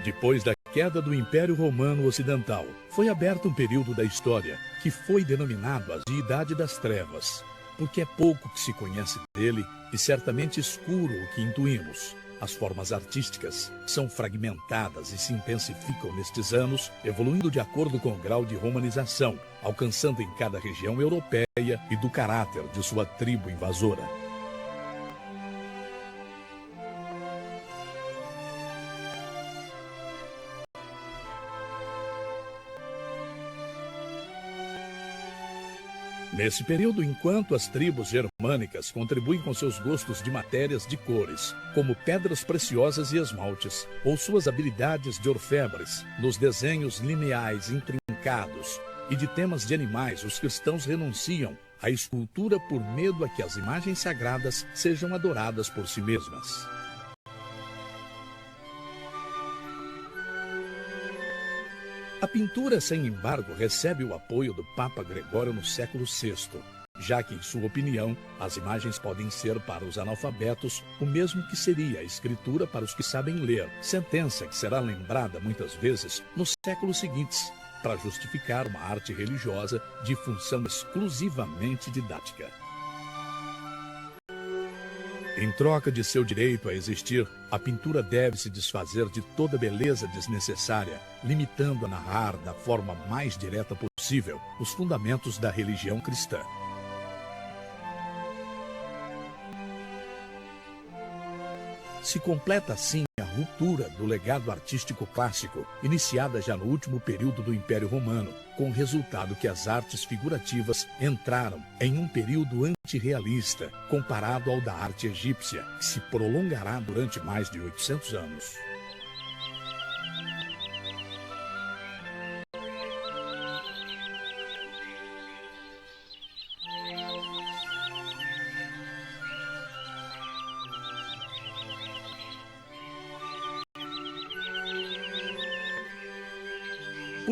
Depois da queda do Império Romano Ocidental, foi aberto um período da história que foi denominado a Idade das Trevas, porque é pouco que se conhece dele e certamente escuro o que intuímos. As formas artísticas são fragmentadas e se intensificam nestes anos, evoluindo de acordo com o grau de romanização, alcançando em cada região europeia e do caráter de sua tribo invasora. Nesse período, enquanto as tribos germânicas contribuem com seus gostos de matérias de cores, como pedras preciosas e esmaltes, ou suas habilidades de orfebres, nos desenhos lineais intrincados e de temas de animais, os cristãos renunciam à escultura por medo a que as imagens sagradas sejam adoradas por si mesmas. A pintura, sem embargo, recebe o apoio do Papa Gregório no século VI, já que, em sua opinião, as imagens podem ser para os analfabetos o mesmo que seria a escritura para os que sabem ler, sentença que será lembrada muitas vezes nos séculos seguintes, para justificar uma arte religiosa de função exclusivamente didática. Em troca de seu direito a existir, a pintura deve se desfazer de toda beleza desnecessária, limitando a narrar da forma mais direta possível os fundamentos da religião cristã. Se completa assim a ruptura do legado artístico clássico, iniciada já no último período do Império Romano, com o resultado que as artes figurativas entraram em um período antirrealista, comparado ao da arte egípcia, que se prolongará durante mais de 800 anos.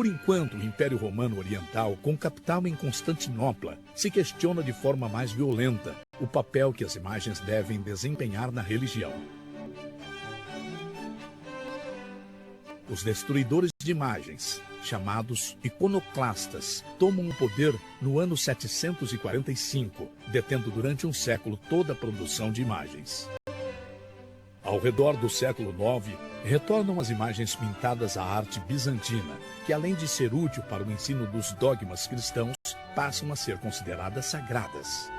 Por enquanto, o Império Romano Oriental, com capital em Constantinopla, se questiona de forma mais violenta o papel que as imagens devem desempenhar na religião. Os destruidores de imagens, chamados iconoclastas, tomam o poder no ano 745, detendo durante um século toda a produção de imagens. Ao redor do século IX, retornam as imagens pintadas à arte bizantina, que além de ser útil para o ensino dos dogmas cristãos, passam a ser consideradas sagradas.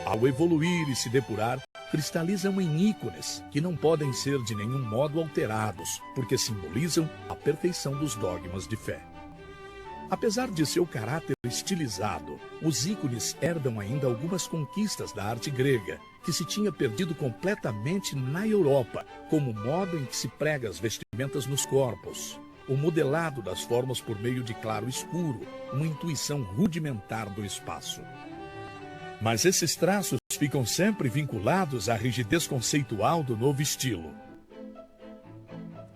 Ao evoluir e se depurar, cristalizam em ícones que não podem ser de nenhum modo alterados, porque simbolizam a perfeição dos dogmas de fé. Apesar de seu caráter estilizado, os ícones herdam ainda algumas conquistas da arte grega, que se tinha perdido completamente na Europa, como o modo em que se prega as vestimentas nos corpos, o modelado das formas por meio de claro escuro, uma intuição rudimentar do espaço. Mas esses traços ficam sempre vinculados à rigidez conceitual do novo estilo.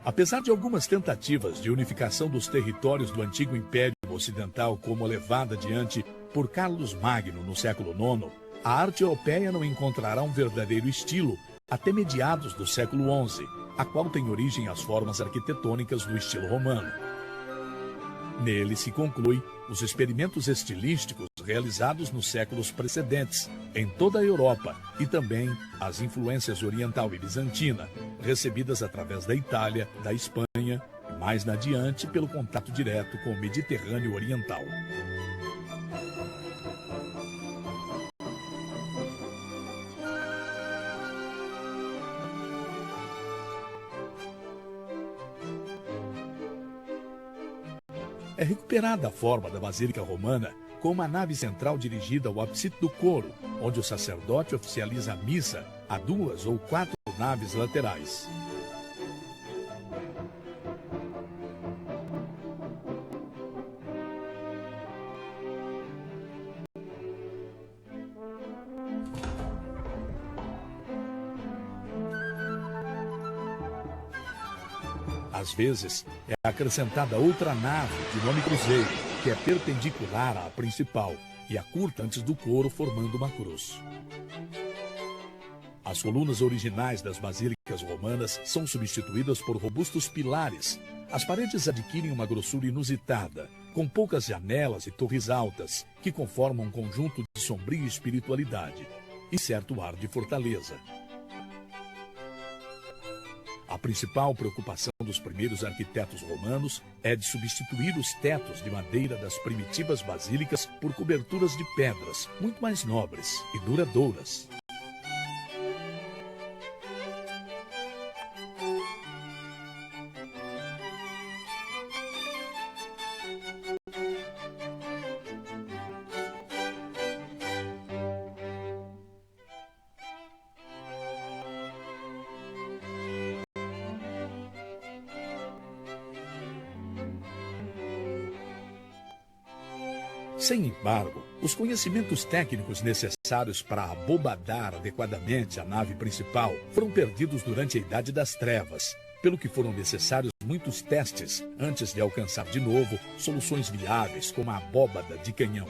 Apesar de algumas tentativas de unificação dos territórios do antigo Império Ocidental, como levada adiante por Carlos Magno no século IX, a arte europeia não encontrará um verdadeiro estilo até meados do século XI, a qual tem origem as formas arquitetônicas do estilo romano. Nele se conclui os experimentos estilísticos realizados nos séculos precedentes, em toda a Europa, e também as influências oriental e bizantina, recebidas através da Itália, da Espanha e mais adiante pelo contato direto com o Mediterrâneo Oriental. É recuperada a forma da Basílica Romana com uma nave central dirigida ao apsídeo do coro, onde o sacerdote oficializa a missa a 2 ou 4 naves laterais. Às vezes, é acrescentada outra nave de nome cruzeiro, que é perpendicular à principal e a curta antes do coro, formando uma cruz. As colunas originais das basílicas góticas romanas são substituídas por robustos pilares. As paredes adquirem uma grossura inusitada, com poucas janelas e torres altas, que conformam um conjunto de sombria espiritualidade e certo ar de fortaleza. A principal preocupação dos primeiros arquitetos romanos é de substituir os tetos de madeira das primitivas basílicas por coberturas de pedras, muito mais nobres e duradouras. Sem embargo, os conhecimentos técnicos necessários para abobadar adequadamente a nave principal foram perdidos durante a Idade das Trevas, pelo que foram necessários muitos testes antes de alcançar de novo soluções viáveis como a abóbada de canhão.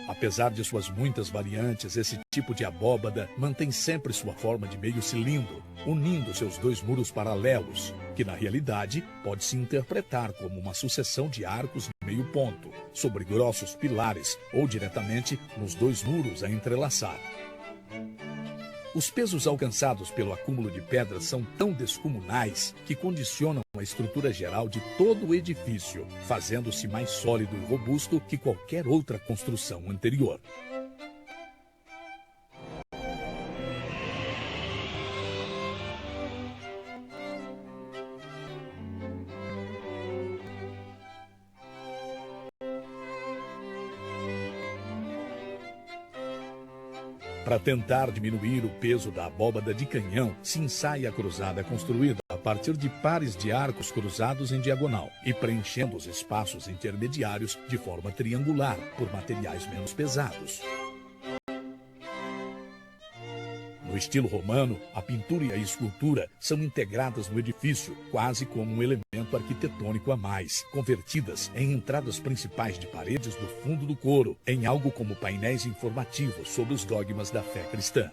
Apesar de suas muitas variantes, esse tipo de abóbada mantém sempre sua forma de meio cilindro, unindo seus dois muros paralelos, que na realidade pode-se interpretar como uma sucessão de arcos de meio ponto, sobre grossos pilares ou diretamente nos dois muros a entrelaçar. Os pesos alcançados pelo acúmulo de pedras são tão descomunais que condicionam a estrutura geral de todo o edifício, fazendo-se mais sólido e robusto que qualquer outra construção anterior. Para tentar diminuir o peso da abóbada de canhão, se ensaia a cruzada construída a partir de pares de arcos cruzados em diagonal e preenchendo os espaços intermediários de forma triangular por materiais menos pesados. No estilo romano, a pintura e a escultura são integradas no edifício, quase como um elemento arquitetônico a mais, convertidas em entradas principais de paredes do fundo do coro, em algo como painéis informativos sobre os dogmas da fé cristã.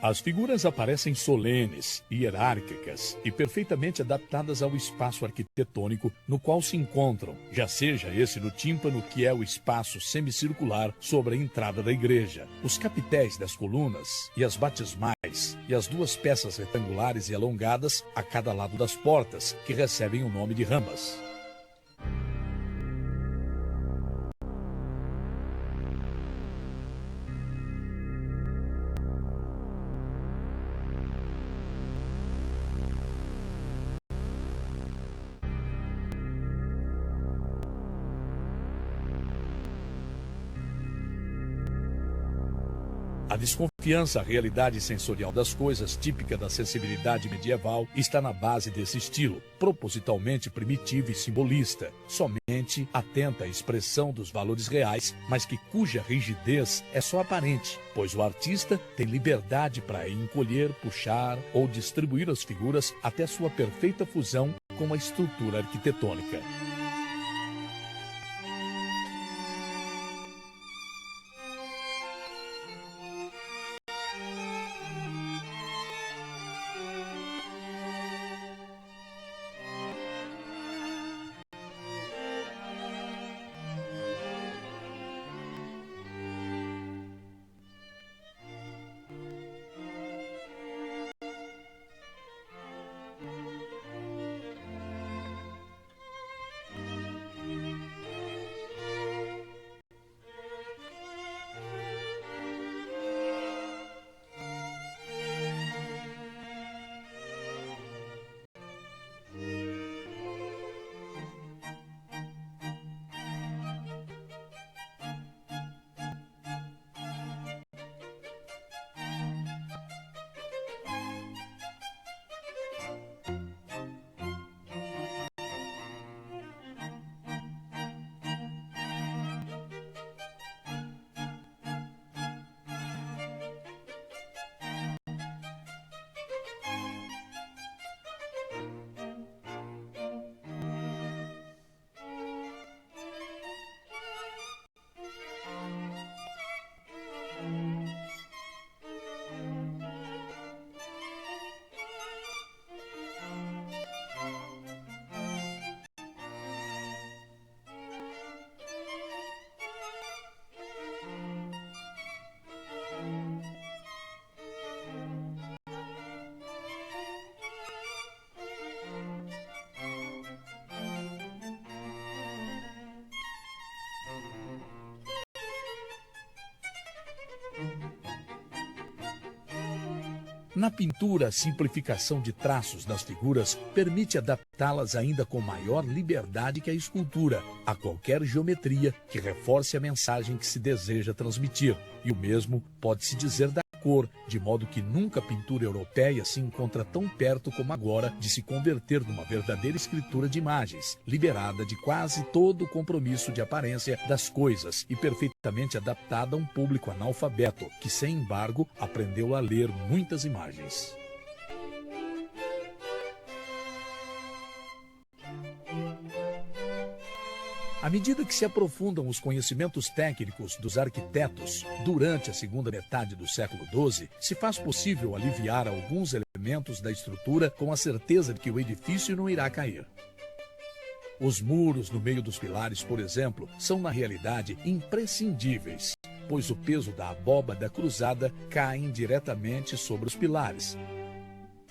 As figuras aparecem solenes, hierárquicas e perfeitamente adaptadas ao espaço arquitetônico no qual se encontram, já seja esse no tímpano, que é o espaço semicircular sobre a entrada da igreja, os capitéis das colunas e as batismais, e as duas peças retangulares e alongadas a cada lado das portas, que recebem o nome de rambas. A desconfiança à realidade sensorial das coisas, típica da sensibilidade medieval, está na base desse estilo, propositalmente primitivo e simbolista, somente atenta à expressão dos valores reais, mas cuja rigidez é só aparente, pois o artista tem liberdade para encolher, puxar ou distribuir as figuras até sua perfeita fusão com a estrutura arquitetônica. Na pintura, a simplificação de traços das figuras permite adaptá-las ainda com maior liberdade que a escultura, a qualquer geometria que reforce a mensagem que se deseja transmitir. E o mesmo pode-se dizer da cor, de modo que nunca a pintura europeia se encontra tão perto como agora de se converter numa verdadeira escritura de imagens, liberada de quase todo o compromisso de aparência das coisas e perfeitamente adaptada a um público analfabeto, que, sem embargo, aprendeu a ler muitas imagens. À medida que se aprofundam os conhecimentos técnicos dos arquitetos durante a segunda metade do século XII, se faz possível aliviar alguns elementos da estrutura com a certeza de que o edifício não irá cair. Os muros no meio dos pilares, por exemplo, são na realidade imprescindíveis, pois o peso da abóbada cruzada cai diretamente sobre os pilares.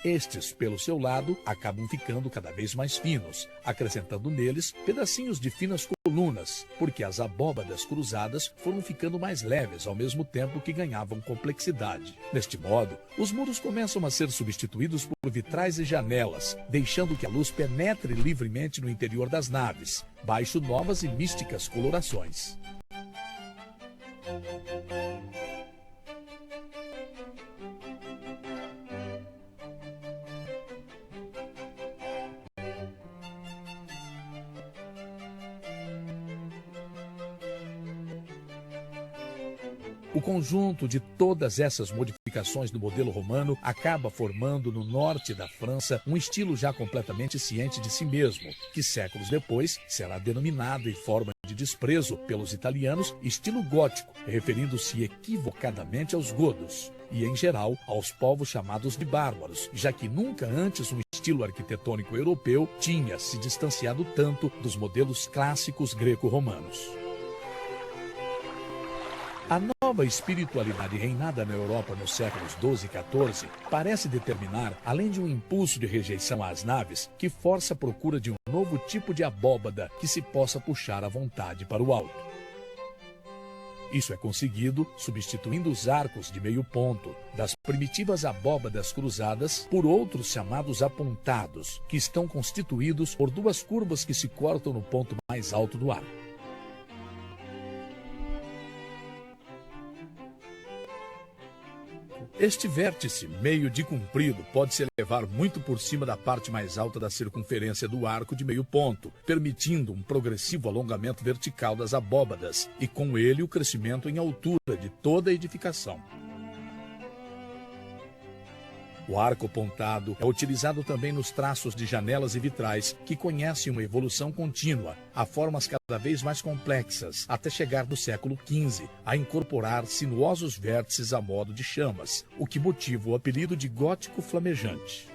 Estes, pelo seu lado, acabam ficando cada vez mais finos, acrescentando neles pedacinhos de finas colunas, porque as abóbadas cruzadas foram ficando mais leves ao mesmo tempo que ganhavam complexidade. Neste modo, os muros começam a ser substituídos por vitrais e janelas, deixando que a luz penetre livremente no interior das naves, baixo novas e místicas colorações. O conjunto de todas essas modificações do modelo romano acaba formando no norte da França um estilo já completamente ciente de si mesmo, que séculos depois será denominado em forma de desprezo pelos italianos estilo gótico, referindo-se equivocadamente aos godos e, em geral, aos povos chamados de bárbaros, já que nunca antes um estilo arquitetônico europeu tinha se distanciado tanto dos modelos clássicos greco-romanos. A nova espiritualidade reinada na Europa nos séculos XII e XIV parece determinar, além de um impulso de rejeição às naves, que força a procura de um novo tipo de abóbada que se possa puxar à vontade para o alto. Isso é conseguido substituindo os arcos de meio ponto das primitivas abóbadas cruzadas por outros chamados apontados, que estão constituídos por duas curvas que se cortam no ponto mais alto do arco. Este vértice, meio de comprido, pode se elevar muito por cima da parte mais alta da circunferência do arco de meio ponto, permitindo um progressivo alongamento vertical das abóbadas e, com ele, o crescimento em altura de toda a edificação. O arco pontado é utilizado também nos traços de janelas e vitrais, que conhecem uma evolução contínua, a formas cada vez mais complexas, até chegar no século XV a incorporar sinuosos vértices a modo de chamas, o que motiva o apelido de gótico flamejante.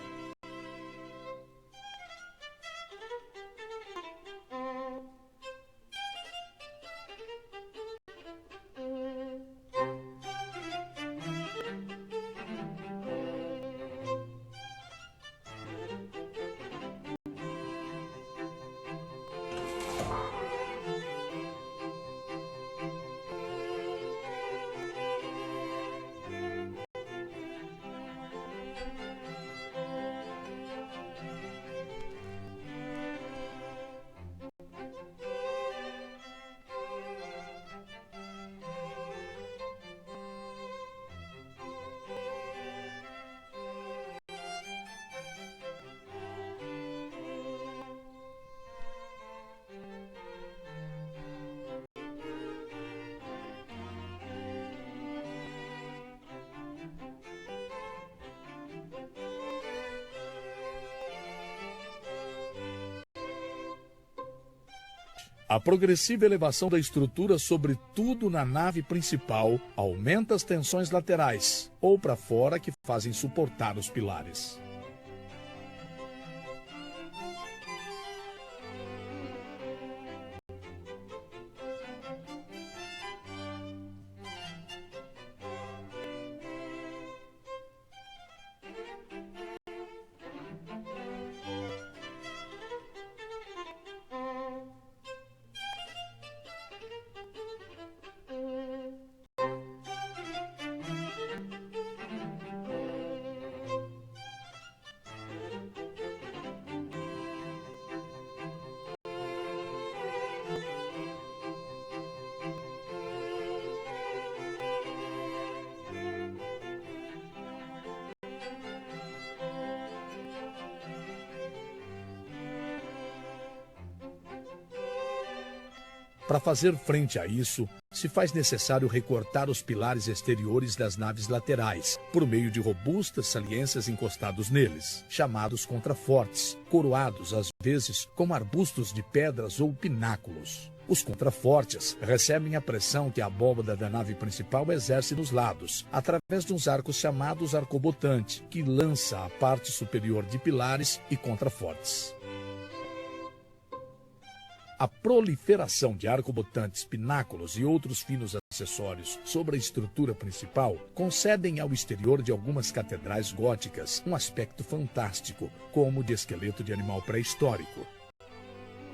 A progressiva elevação da estrutura, sobretudo na nave principal, aumenta as tensões laterais, ou para fora, que fazem suportar os pilares. Para fazer frente a isso, se faz necessário recortar os pilares exteriores das naves laterais, por meio de robustas saliências encostados neles, chamados contrafortes, coroados às vezes com arbustos de pedras ou pináculos. Os contrafortes recebem a pressão que a abóbada da nave principal exerce nos lados, através de uns arcos chamados arcobotante, que lança a parte superior de pilares e contrafortes. A proliferação de arcobotantes, pináculos e outros finos acessórios sobre a estrutura principal concedem ao exterior de algumas catedrais góticas um aspecto fantástico, como de esqueleto de animal pré-histórico.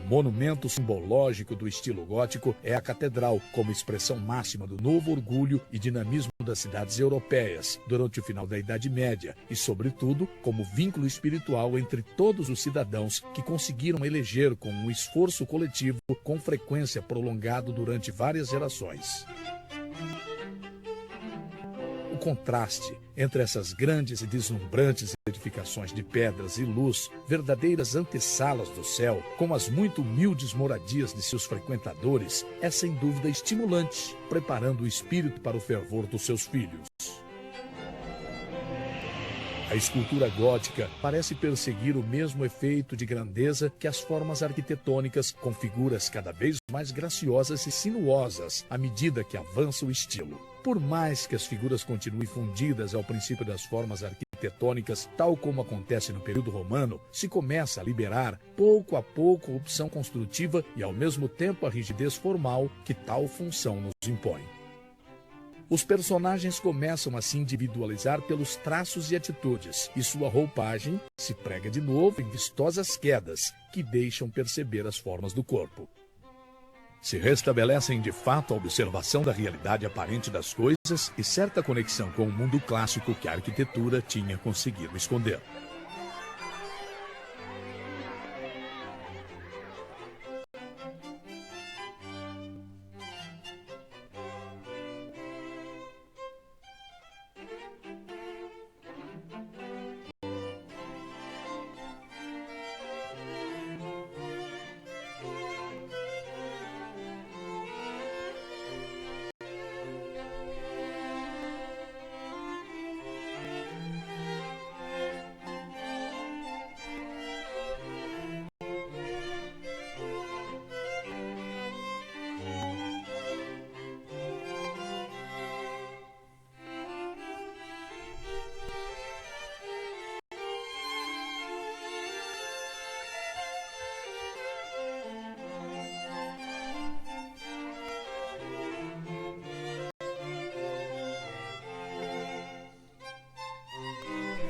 O monumento simbológico do estilo gótico é a catedral, como expressão máxima do novo orgulho e dinamismo das cidades europeias durante o final da Idade Média e, sobretudo, como vínculo espiritual entre todos os cidadãos que conseguiram eleger com um esforço coletivo com frequência prolongado durante várias gerações. O contraste entre essas grandes e deslumbrantes edificações de pedras e luz, verdadeiras antessalas do céu, com as muito humildes moradias de seus frequentadores, é sem dúvida estimulante, preparando o espírito para o fervor dos seus filhos. A escultura gótica parece perseguir o mesmo efeito de grandeza que as formas arquitetônicas, com figuras cada vez mais graciosas e sinuosas à medida que avança o estilo. Por mais que as figuras continuem fundidas ao princípio das formas arquitetônicas, tal como acontece no período romano, se começa a liberar, pouco a pouco, a opção construtiva e, ao mesmo tempo, a rigidez formal que tal função nos impõe. Os personagens começam a se individualizar pelos traços e atitudes, e sua roupagem se prega de novo em vistosas quedas que deixam perceber as formas do corpo. Se restabelecem de fato a observação da realidade aparente das coisas e certa conexão com o mundo clássico que a arquitetura tinha conseguido esconder.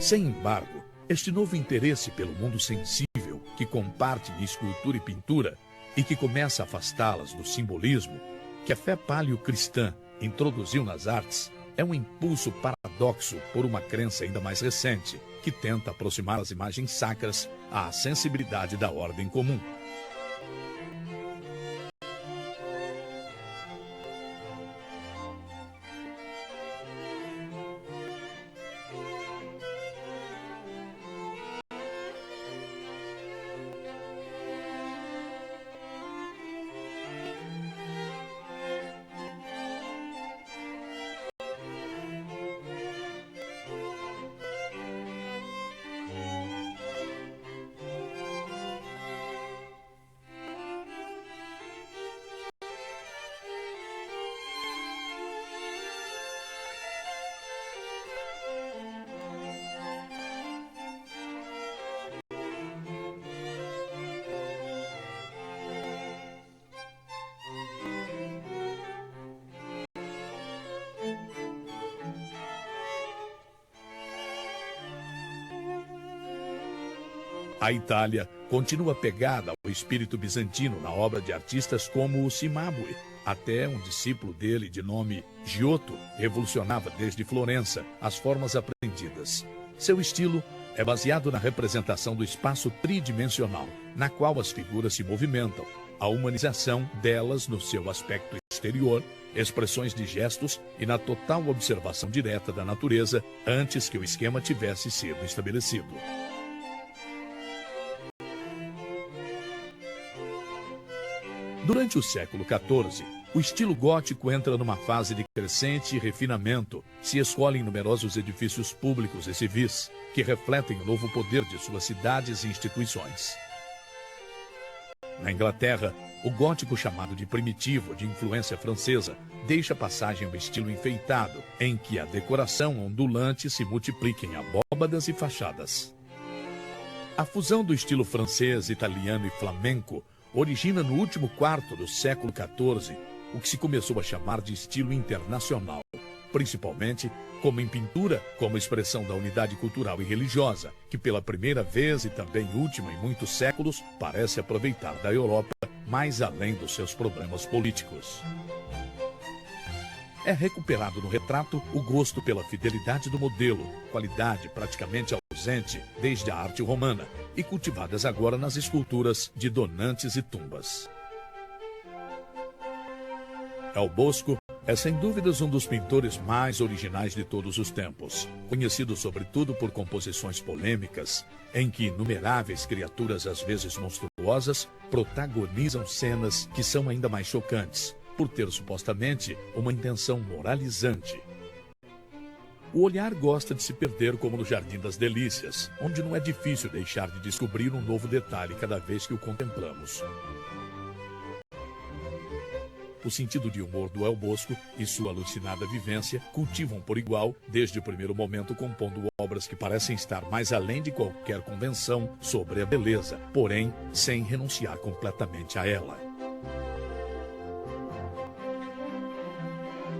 Sem embargo, este novo interesse pelo mundo sensível, que comparte em escultura e pintura, e que começa a afastá-las do simbolismo, que a fé paleocristã introduziu nas artes, é um impulso paradoxo por uma crença ainda mais recente, que tenta aproximar as imagens sacras à sensibilidade da ordem comum. A Itália continua pegada ao espírito bizantino na obra de artistas como o Cimabue. Até um discípulo dele, de nome Giotto, revolucionava desde Florença as formas aprendidas. Seu estilo é baseado na representação do espaço tridimensional, na qual as figuras se movimentam, a humanização delas no seu aspecto exterior, expressões de gestos e na total observação direta da natureza antes que o esquema tivesse sido estabelecido. Durante o século XIV, o estilo gótico entra numa fase de crescente refinamento. Se escolhem numerosos edifícios públicos e civis, que refletem o novo poder de suas cidades e instituições. Na Inglaterra, o gótico chamado de primitivo, de influência francesa, deixa passagem ao estilo enfeitado, em que a decoração ondulante se multiplica em abóbadas e fachadas. A fusão do estilo francês, italiano e flamenco origina no último quarto do século XIV o que se começou a chamar de estilo internacional, principalmente como em pintura, como expressão da unidade cultural e religiosa, que pela primeira vez e também última em muitos séculos parece aproveitar da Europa mais além dos seus problemas políticos. É recuperado no retrato o gosto pela fidelidade do modelo, qualidade praticamente ausente desde a arte romana e cultivadas agora nas esculturas de donantes e tumbas. El Bosco é sem dúvidas um dos pintores mais originais de todos os tempos, conhecido sobretudo por composições polêmicas, em que inumeráveis criaturas às vezes monstruosas protagonizam cenas que são ainda mais chocantes, por ter supostamente uma intenção moralizante. O olhar gosta de se perder como no Jardim das Delícias, onde não é difícil deixar de descobrir um novo detalhe cada vez que o contemplamos. O sentido de humor do El Bosco e sua alucinada vivência cultivam por igual, desde o primeiro momento compondo obras que parecem estar mais além de qualquer convenção sobre a beleza, porém sem renunciar completamente a ela.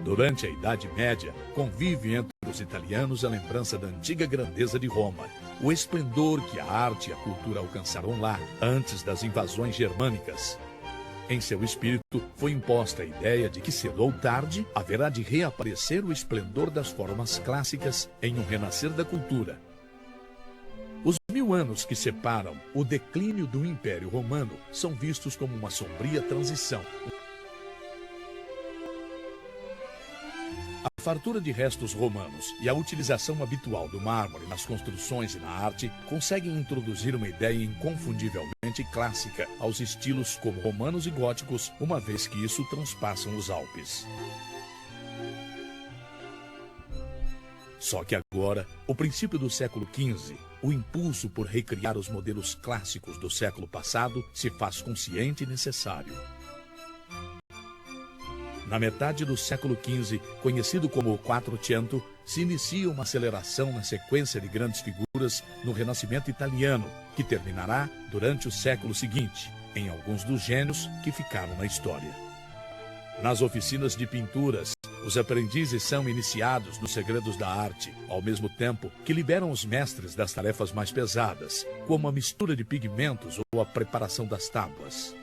Durante a Idade Média, convive entre os italianos a lembrança da antiga grandeza de Roma, o esplendor que a arte e a cultura alcançaram lá, antes das invasões germânicas. Em seu espírito, foi imposta a ideia de que cedo ou tarde haverá de reaparecer o esplendor das formas clássicas em um renascer da cultura. Os 1000 anos que separam o declínio do Império Romano são vistos como uma sombria transição. A fartura de restos romanos e a utilização habitual do mármore nas construções e na arte conseguem introduzir uma ideia inconfundivelmente clássica aos estilos como romanos e góticos, uma vez que isso transpassam os Alpes. Só que agora, o princípio do século XV, o impulso por recriar os modelos clássicos do século passado se faz consciente e necessário. Na metade do século XV, conhecido como o Quattrocento, se inicia uma aceleração na sequência de grandes figuras no Renascimento italiano, que terminará durante o século seguinte, em alguns dos gênios que ficaram na história. Nas oficinas de pinturas, os aprendizes são iniciados nos segredos da arte, ao mesmo tempo que liberam os mestres das tarefas mais pesadas, como a mistura de pigmentos ou a preparação das tábuas.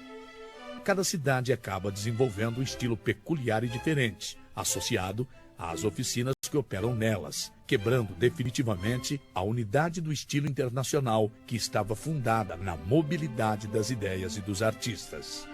Cada cidade acaba desenvolvendo um estilo peculiar e diferente, associado às oficinas que operam nelas, quebrando definitivamente a unidade do estilo internacional que estava fundada na mobilidade das ideias e dos artistas.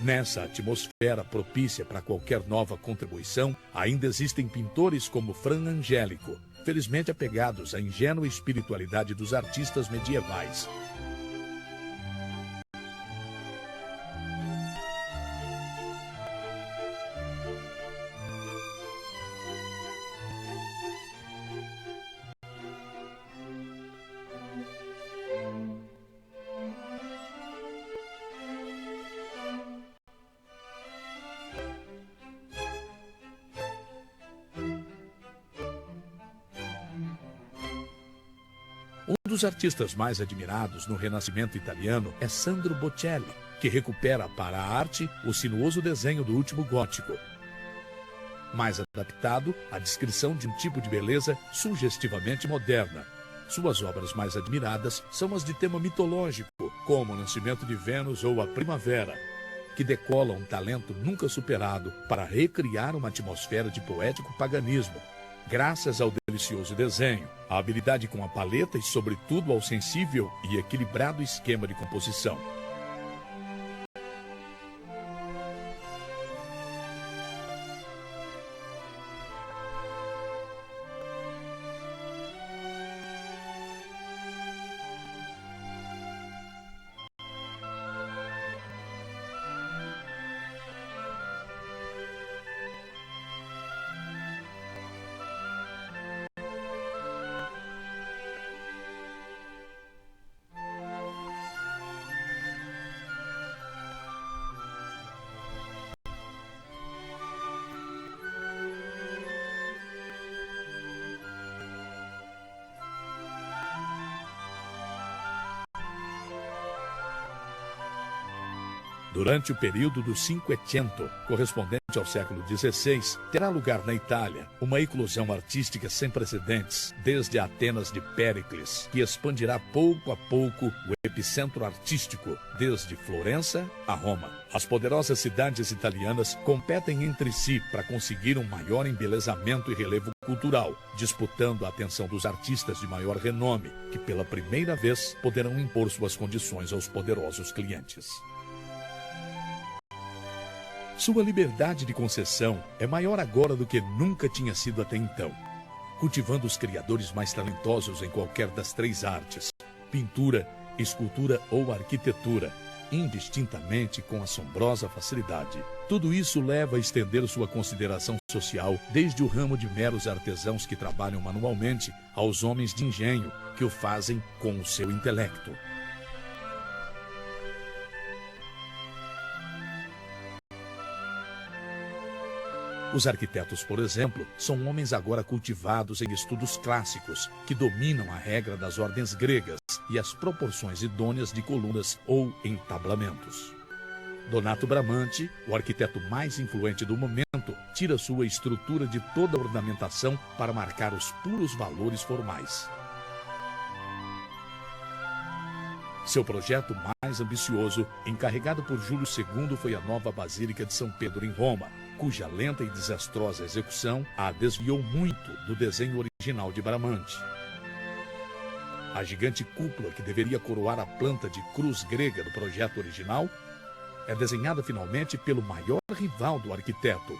Nessa atmosfera propícia para qualquer nova contribuição, ainda existem pintores como Fra Angelico, felizmente apegados à ingênua espiritualidade dos artistas medievais. Um dos artistas mais admirados no Renascimento italiano é Sandro Botticelli, que recupera para a arte o sinuoso desenho do último gótico, mais adaptado à descrição de um tipo de beleza sugestivamente moderna. Suas obras mais admiradas são as de tema mitológico, como O Nascimento de Vênus ou A Primavera. que decola um talento nunca superado para recriar uma atmosfera de poético paganismo, graças ao delicioso desenho, à habilidade com a paleta e, sobretudo, ao sensível e equilibrado esquema de composição. Durante o período do Cinquecento, correspondente ao século XVI, terá lugar na Itália uma eclosão artística sem precedentes, desde Atenas de Péricles, que expandirá pouco a pouco o epicentro artístico, desde Florença a Roma. As poderosas cidades italianas competem entre si para conseguir um maior embelezamento e relevo cultural, disputando a atenção dos artistas de maior renome, que pela primeira vez poderão impor suas condições aos poderosos clientes. Sua liberdade de concessão é maior agora do que nunca tinha sido até então, cultivando os criadores mais talentosos em qualquer das três artes, pintura, escultura ou arquitetura, indistintamente com assombrosa facilidade. Tudo isso leva a estender sua consideração social desde o ramo de meros artesãos que trabalham manualmente aos homens de engenho que o fazem com o seu intelecto. Os arquitetos, por exemplo, são homens agora cultivados em estudos clássicos, que dominam a regra das ordens gregas e as proporções idôneas de colunas ou entablamentos. Donato Bramante, o arquiteto mais influente do momento, tira sua estrutura de toda a ornamentação para marcar os puros valores formais. Seu projeto mais ambicioso, encarregado por Júlio II, foi a nova Basílica de São Pedro em Roma, cuja lenta e desastrosa execução a desviou muito do desenho original de Bramante. A gigante cúpula que deveria coroar a planta de cruz grega do projeto original é desenhada finalmente pelo maior rival do arquiteto,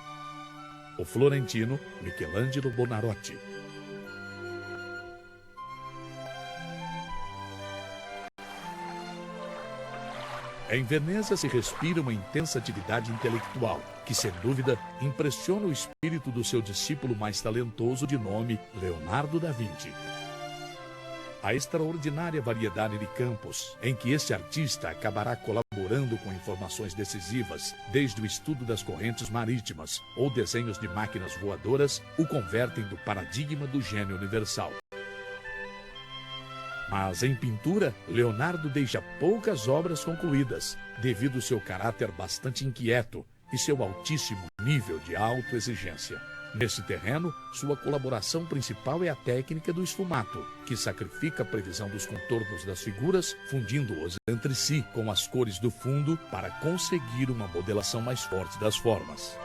o florentino Michelangelo Buonarroti. Em Veneza se respira uma intensa atividade intelectual, que sem dúvida impressiona o espírito do seu discípulo mais talentoso de nome Leonardo da Vinci. A extraordinária variedade de campos em que este artista acabará colaborando com informações decisivas, desde o estudo das correntes marítimas ou desenhos de máquinas voadoras, o convertem do paradigma do gênio universal. Mas em pintura, Leonardo deixa poucas obras concluídas, devido ao seu caráter bastante inquieto e seu altíssimo nível de autoexigência. Nesse terreno, sua colaboração principal é a técnica do esfumato, que sacrifica a previsão dos contornos das figuras, fundindo-os entre si com as cores do fundo para conseguir uma modelação mais forte das formas.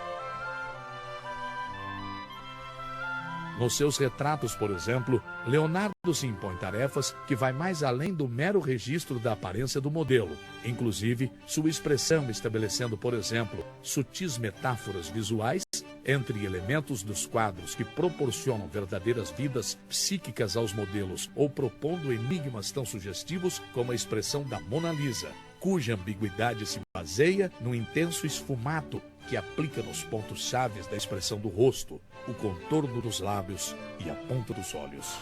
Nos seus retratos, por exemplo, Leonardo se impõe tarefas que vai mais além do mero registro da aparência do modelo, inclusive sua expressão estabelecendo, por exemplo, sutis metáforas visuais entre elementos dos quadros que proporcionam verdadeiras vidas psíquicas aos modelos ou propondo enigmas tão sugestivos como a expressão da Mona Lisa, cuja ambiguidade se baseia no intenso esfumato que aplica nos pontos chaves da expressão do rosto, o contorno dos lábios e a ponta dos olhos.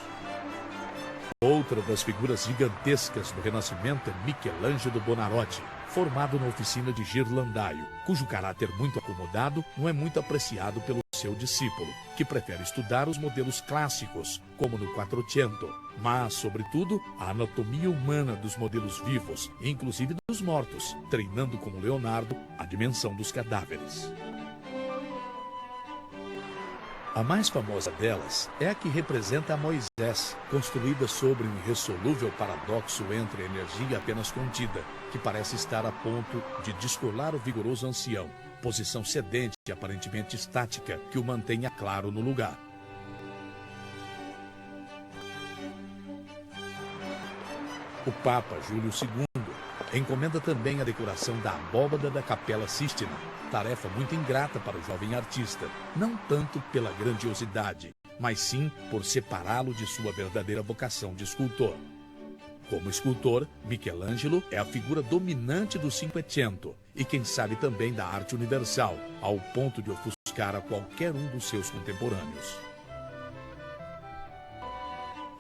Outra das figuras gigantescas do Renascimento é Michelangelo Buonarroti, formado na oficina de Ghirlandaio, cujo caráter muito acomodado não é muito apreciado pelo seu discípulo, que prefere estudar os modelos clássicos, como no Quattrocento, mas, sobretudo, a anatomia humana dos modelos vivos, inclusive dos mortos, treinando como Leonardo a dimensão dos cadáveres. A mais famosa delas é a que representa a Moisés, construída sobre um irressolúvel paradoxo entre a energia apenas contida que parece estar a ponto de descolar o vigoroso ancião, posição sedente e aparentemente estática que o mantenha claro no lugar. O Papa Júlio II encomenda também a decoração da abóbada da Capela Sistina, tarefa muito ingrata para o jovem artista, não tanto pela grandiosidade, mas sim por separá-lo de sua verdadeira vocação de escultor. Como escultor, Michelangelo é a figura dominante do Cinquecento e quem sabe também da arte universal, ao ponto de ofuscar a qualquer um dos seus contemporâneos.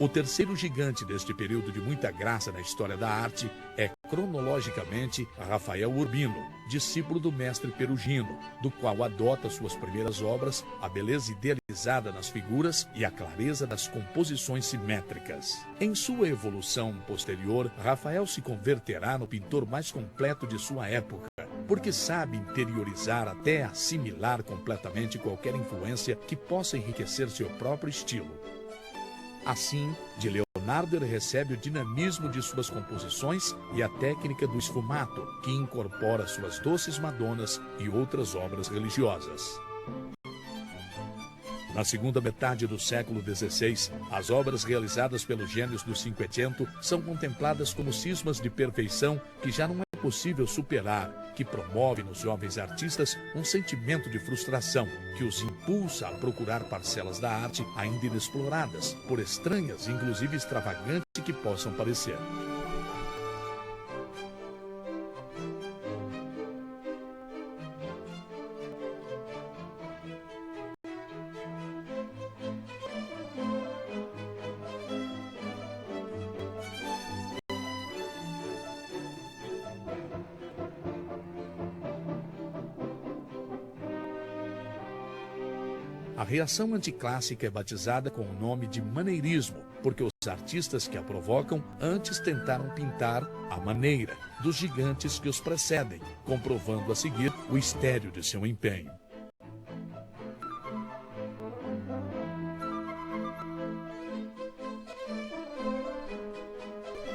O terceiro gigante deste período de muita graça na história da arte é, cronologicamente, Rafael Urbino, discípulo do mestre Perugino, do qual adota suas primeiras obras a beleza idealizada nas figuras e a clareza das composições simétricas. Em sua evolução posterior, Rafael se converterá no pintor mais completo de sua época, porque sabe interiorizar até assimilar completamente qualquer influência que possa enriquecer seu próprio estilo. Assim, de Leonardo ele recebe o dinamismo de suas composições e a técnica do esfumato, que incorpora suas doces madonas e outras obras religiosas. Na segunda metade do século XVI, as obras realizadas pelos gênios do Cinquecento são contempladas como cismas de perfeição que já não é possível superar, que promove nos jovens artistas um sentimento de frustração, que os impulsa a procurar parcelas da arte ainda inexploradas, por estranhas e inclusive extravagantes que possam parecer. A reação anticlássica é batizada com o nome de maneirismo, porque os artistas que a provocam antes tentaram pintar à maneira dos gigantes que os precedem, comprovando a seguir o estéril de seu empenho.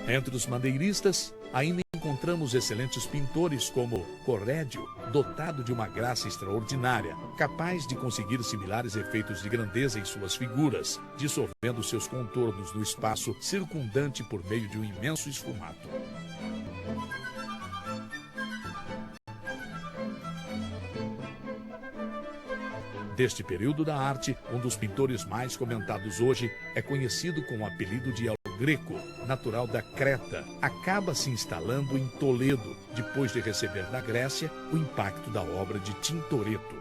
Entre os maneiristas, ainda encontramos excelentes pintores como Corrédio, dotado de uma graça extraordinária, capaz de conseguir similares efeitos de grandeza em suas figuras, dissolvendo seus contornos no espaço circundante por meio de um imenso esfumato. Deste período da arte, um dos pintores mais comentados hoje é conhecido com o apelido de El Greco, natural da Creta. Acaba se instalando em Toledo, depois de receber da Grécia o impacto da obra de Tintoretto.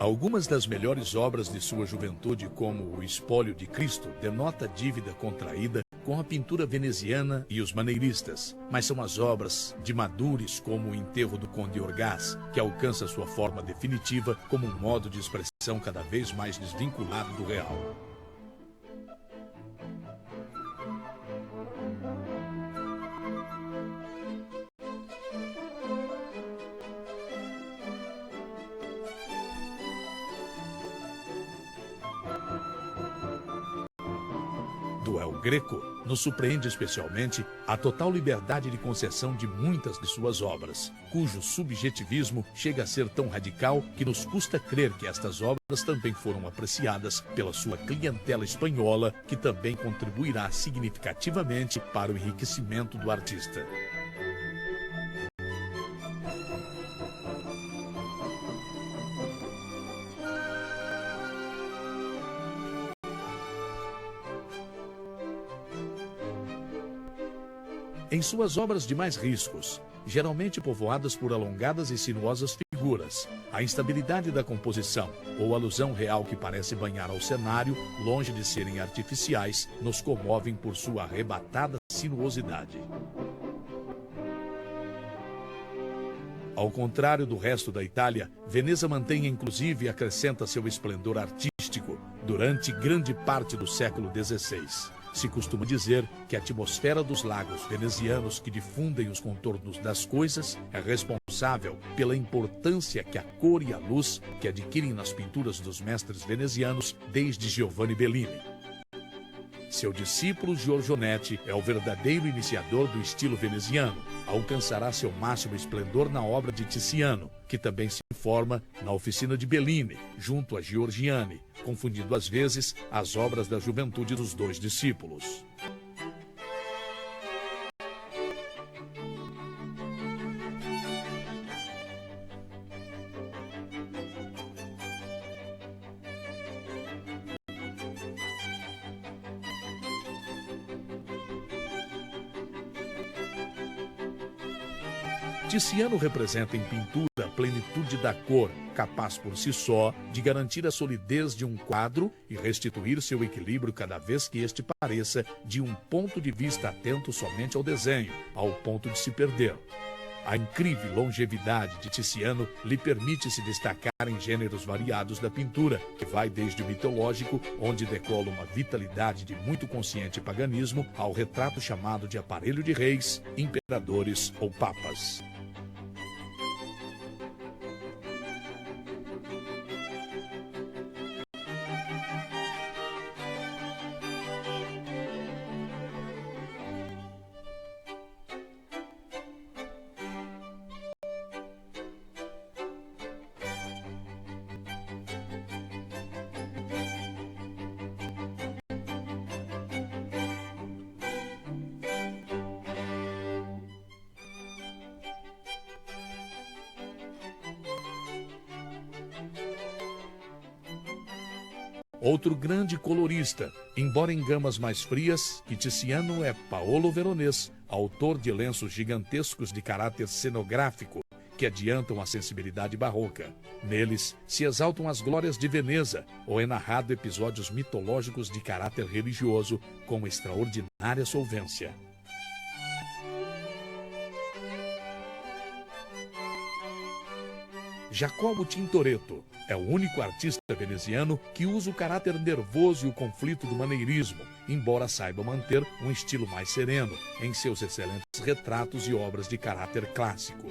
Algumas das melhores obras de sua juventude, como o Espólio de Cristo, denota dívida contraída com a pintura veneziana e os maneiristas, mas são as obras de Madures, como o Enterro do Conde Orgaz, que alcança sua forma definitiva como um modo de expressão cada vez mais desvinculado do real. Do El Greco nos surpreende especialmente a total liberdade de concessão de muitas de suas obras, cujo subjetivismo chega a ser tão radical que nos custa crer que estas obras também foram apreciadas pela sua clientela espanhola, que também contribuirá significativamente para o enriquecimento do artista. Em suas obras de mais riscos, geralmente povoadas por alongadas e sinuosas figuras, a instabilidade da composição ou alusão real que parece banhar ao cenário, longe de serem artificiais, nos comovem por sua arrebatada sinuosidade. Ao contrário do resto da Itália, Veneza mantém inclusive e acrescenta seu esplendor artístico durante grande parte do século XVI. Se costuma dizer que a atmosfera dos lagos venezianos que difundem os contornos das coisas é responsável pela importância que a cor e a luz que adquirem nas pinturas dos mestres venezianos desde Giovanni Bellini. Seu discípulo Giorgionetti é o verdadeiro iniciador do estilo veneziano. Alcançará seu máximo esplendor na obra de Tiziano, que também se forma na oficina de Bellini, junto a Giorgiani, confundindo às vezes as obras da juventude dos dois discípulos. Tiziano representa em pintura a plenitude da cor, capaz por si só de garantir a solidez de um quadro e restituir seu equilíbrio cada vez que este pareça de um ponto de vista atento somente ao desenho, ao ponto de se perder. A incrível longevidade de Tiziano lhe permite se destacar em gêneros variados da pintura, que vai desde o mitológico, onde decola uma vitalidade de muito consciente paganismo, ao retrato chamado de aparelho de reis, imperadores ou papas. Outro grande colorista, embora em gamas mais frias, que Tiziano é Paolo Veronese, autor de lenços gigantescos de caráter cenográfico, que adiantam a sensibilidade barroca. Neles se exaltam as glórias de Veneza, ou é narrado episódios mitológicos de caráter religioso com extraordinária solvência. Jacopo Tintoretto é o único artista veneziano que usa o caráter nervoso e o conflito do maneirismo, embora saiba manter um estilo mais sereno em seus excelentes retratos e obras de caráter clássico.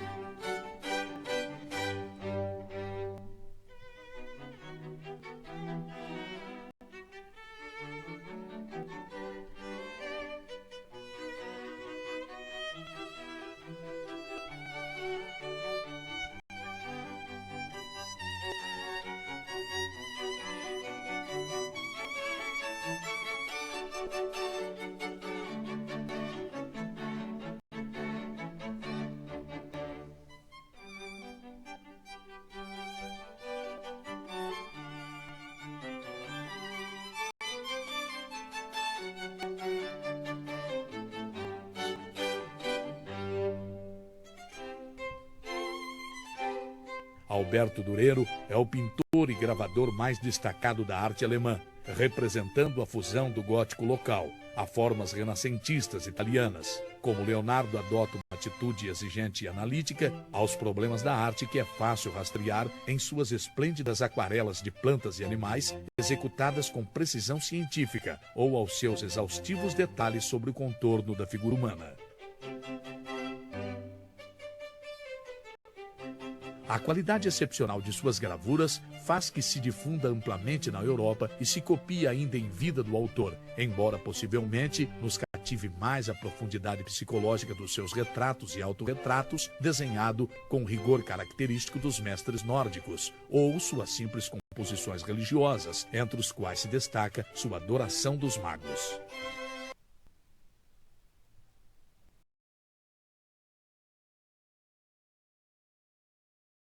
Alberto Durero é o pintor e gravador mais destacado da arte alemã, representando a fusão do gótico local a formas renascentistas italianas. Como Leonardo adota uma atitude exigente e analítica aos problemas da arte que é fácil rastrear em suas esplêndidas aquarelas de plantas e animais executadas com precisão científica ou aos seus exaustivos detalhes sobre o contorno da figura humana. A qualidade excepcional de suas gravuras faz que se difunda amplamente na Europa e se copie ainda em vida do autor, embora possivelmente nos cative mais a profundidade psicológica dos seus retratos e autorretratos, desenhado com o rigor característico dos mestres nórdicos, ou suas simples composições religiosas, entre os quais se destaca sua adoração dos magos.